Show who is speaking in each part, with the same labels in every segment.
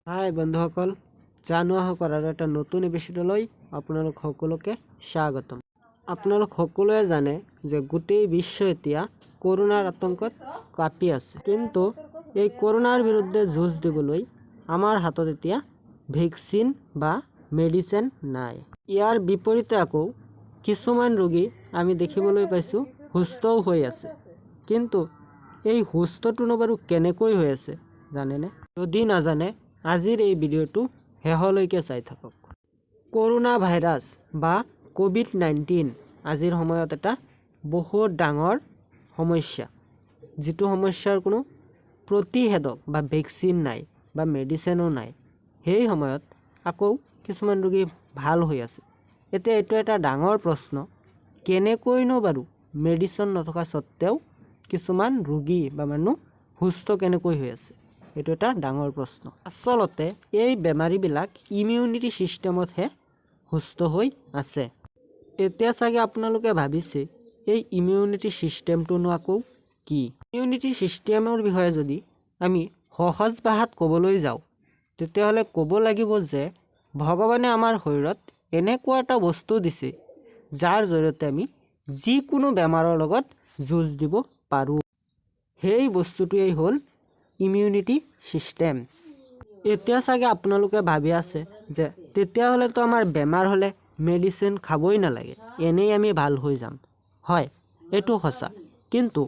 Speaker 1: হাই বন্ধুসকল, জানুৱা হকৰ আৰু এটা নতুন এপিসোডলৈ আপোনালোক সকলোকে স্বাগতম। আপোনালোক সকলোৱে জানে যে গোটেই বিশ্ব এতিয়া কৰোনাৰ আতংকত কাঁপি আছে, কিন্তু এই কৰোনাৰ বিৰুদ্ধে যুঁজ দিবলৈ আমাৰ হাতত এতিয়া ভেকচিন বা মেডিচিন নাই। ইয়াৰ বিপৰীতে আকৌ কিছুমান ৰোগী আমি দেখিবলৈ পাইছোঁ সুস্থও হৈ আছে, কিন্তু এই সুস্থটোনো বাৰু কেনেকৈ হৈ আছে জানেনে? যদি নাজানে আজিৰ এই ভিডিঅ'টো শেষলৈকে চাই থাকক। কৰোনা ভাইৰাছ বা কোভিড-19 আজিৰ সময়ত এটা বহুত ডাঙৰ সমস্যা, যিটো সমস্যাৰ কোনো প্ৰতিষেধক বা ভেকচিন নাই বা মেডিচিনো নাই। সেই সময়ত আকৌ কিছুমান ৰোগী ভাল হৈ আছে। এতিয়া এইটো এটা ডাঙৰ প্ৰশ্ন, কেনেকৈনো বাৰু মেডিচিন নথকা স্বত্তেও কিছুমান ৰোগী বা মানুহ সুস্থ কেনেকৈ হৈ আছে? এইটো এটা ডাঙৰ প্ৰশ্ন। আচলতে এই বেমাৰীবিলাক ইমিউনিটি ছিষ্টেমতহে সুস্থ হৈ আছে। এতিয়া চাগে আপোনালোকে ভাবিছে এই ইমিউনিটি ছিষ্টেমটোনো আকৌ কি? ইমিউনিটি ছিষ্টেমৰ বিষয়ে যদি আমি সহজ ভাষাত ক'বলৈ যাওঁ, তেতিয়াহ'লে ক'ব লাগিব যে ভগৱানে আমাৰ শৰীৰত এনেকুৱা এটা বস্তু দিছে, যাৰ জৰিয়তে আমি যিকোনো বেমাৰৰ লগত যুঁজ দিব পাৰোঁ। সেই বস্তুটোৱেই হ'ল ইমিউনিটি ছিষ্টেম। এতিয়া চাগে আপোনালোকে ভাবি আছে যে তেতিয়াহ'লেতো আমাৰ বেমাৰ হ'লে মেডিচিন খাবই নালাগে, এনেই আমি ভাল হৈ যাম। হয়, এইটো সঁচা, কিন্তু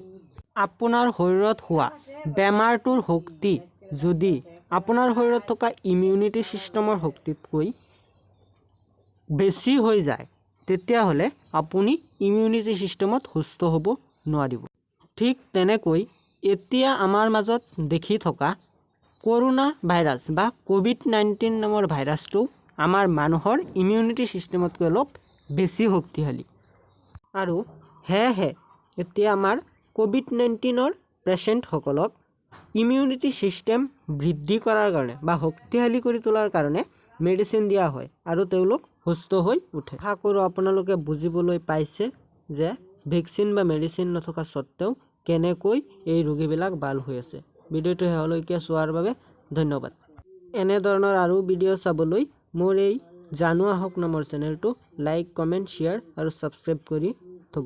Speaker 1: আপোনাৰ শৰীৰত হোৱা বেমাৰটোৰ শক্তি যদি আপোনাৰ শৰীৰত থকা ইমিউনিটি ছিষ্টেমৰ শক্তিতকৈ বেছি হৈ যায়, তেতিয়াহ'লে আপুনি ইমিউনিটি ছিষ্টেমত সুস্থ হ'ব নোৱাৰিব। ঠিক তেনেকৈ এতিয়া আমাৰ মাজত দেখি থকা কৰোনা ভাইৰাছ বা কোভিড-19 নামৰ ভাইৰাছটো আমাৰ মানুহৰ ইমিউনিটি ছিষ্টেমতকৈ অলপ বেছি শক্তিশালী, আৰু সেয়েহে এতিয়া আমাৰ কোভিড-19ৰ পেচেণ্টসকলক ইমিউনিটি ছিষ্টেম বৃদ্ধি কৰাৰ কাৰণে বা শক্তিশালী কৰি তোলাৰ কাৰণে মেডিচিন দিয়া হয়, আৰু তেওঁলোক সুস্থ হৈ উঠে। আশা কৰোঁ আপোনালোকে বুজিবলৈ পাইছে যে ভেকচিন বা মেডিচিন নথকা স্বত্তেও কেনেকৈ এই ৰোগীবিলাক ভাল হৈ আছে। ভিডিঅ'টো শেষলৈকে চোৱাৰ বাবে ধন্যবাদ। এনেধৰণৰ আৰু ভিডিঅ' চাবলৈ মোৰ এই জানুৱা হক নামৰ চেনেলটো লাইক, কমেণ্ট, শ্বেয়াৰ আৰু ছাবস্ক্ৰাইব কৰি থ'ব।